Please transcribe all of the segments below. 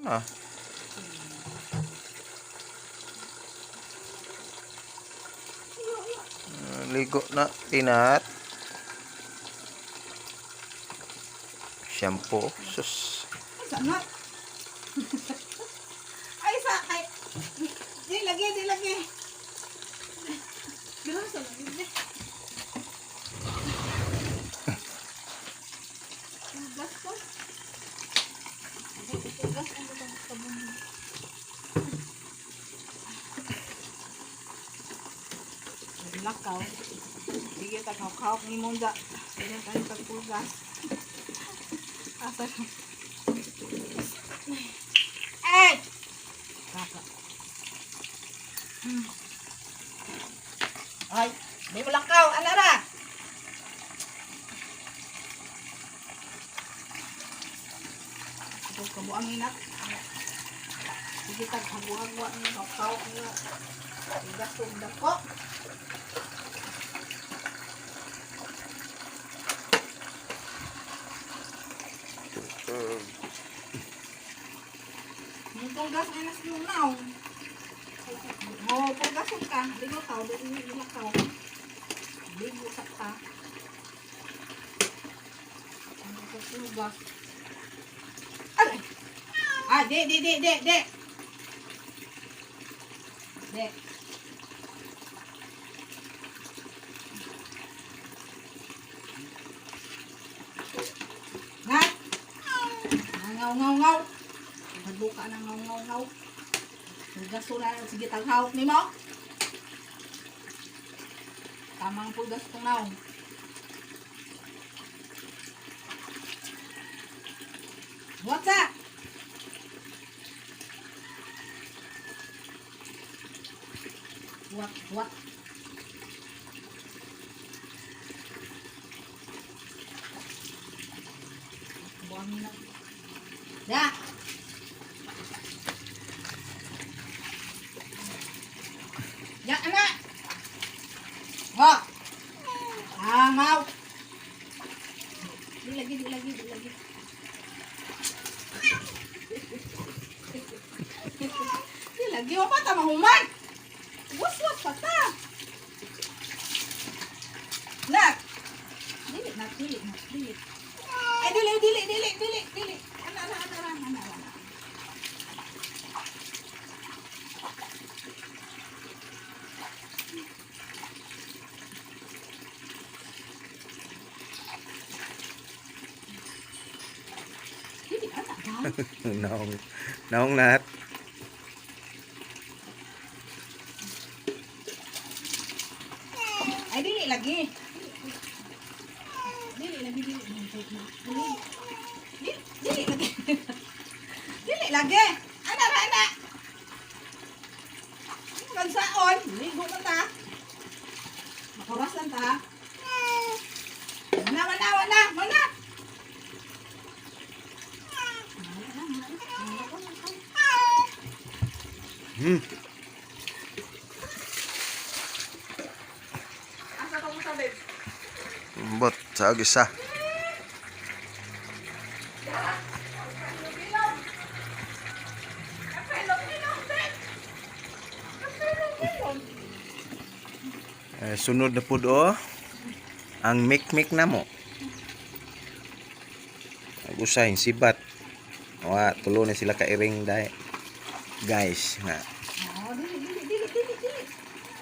Ah. Ligo na tinat. Shampoo. Sus. Sana. Ay, ay. Di lagi. Bilang lagi. Gas ko. Gas ang sabon. Lakaw. Sige, takaw-kaw ni Monda. Sige, tayo pagpulgas. Asa ka? Ay! Kaka. Ay, di mo lakaw. Anara! Ito, kabuang inat. Sige, tag-hagwa-hagwa ni kakaw. Igasog na ko. Pulgas ay nas lunaw. Oh, pulgasog ka. Ligo ka. Ligo ka. Ligo ka. Ano ka pulgas? Ay! Ah, de. De. Ngat! Ngaw. Magbuka ng ngaw. Pulgas na. Sige, taghawak ni mo. Tamang pulgas ko na. What's that? What? Buang na. Ya. Ya, anak. Wah. Mau. Di lagi. Di lagi apa ta mahuman? Was pata. Nak. Dili. Ay, dili. Ana. Naong nat. Ay, dili lagi. Dili lagi. Ana. Kansaon, ligo na ta. Makuras lang ta. Mana. Asa ka mo sabi? Bot sa agisa. Sunod na pud ang mikmik na mo. Usay sibat. Wa tulo na sila ka iring dai. Guys, na Dili.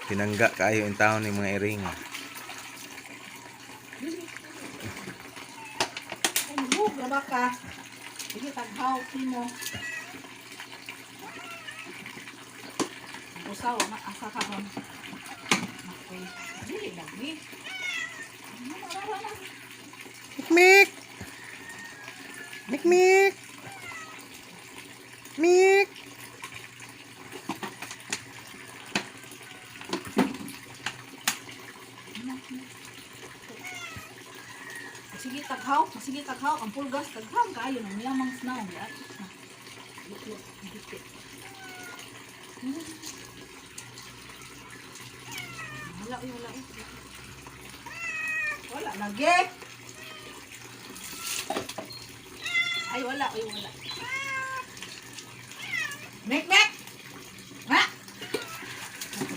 tinangga kayo yung taon ng mga iring. Ay, graba ka. Sige, taghaw mo. Usaw, asa ka ron. Okay. Dili lagi. Mikmik. Sige, taghaw. Ang pulgas, taghaw kayo ng yamang snaw. Wala lagi. Ay, wala. Mek, mek! Ha?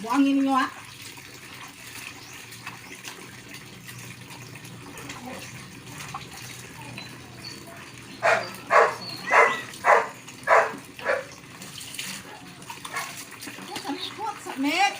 Buangin ninyo ha? What's up, Mek?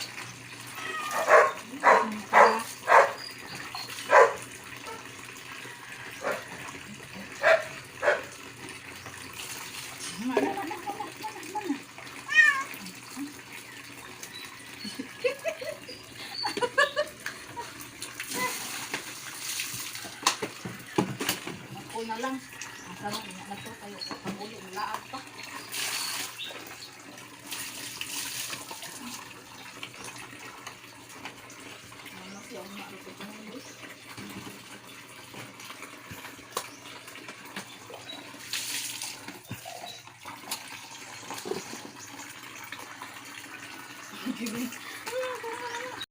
Ako na lang. Masarap na to tayo. Pag-uli, laag pa. Ano siya, umarito ko ng bus.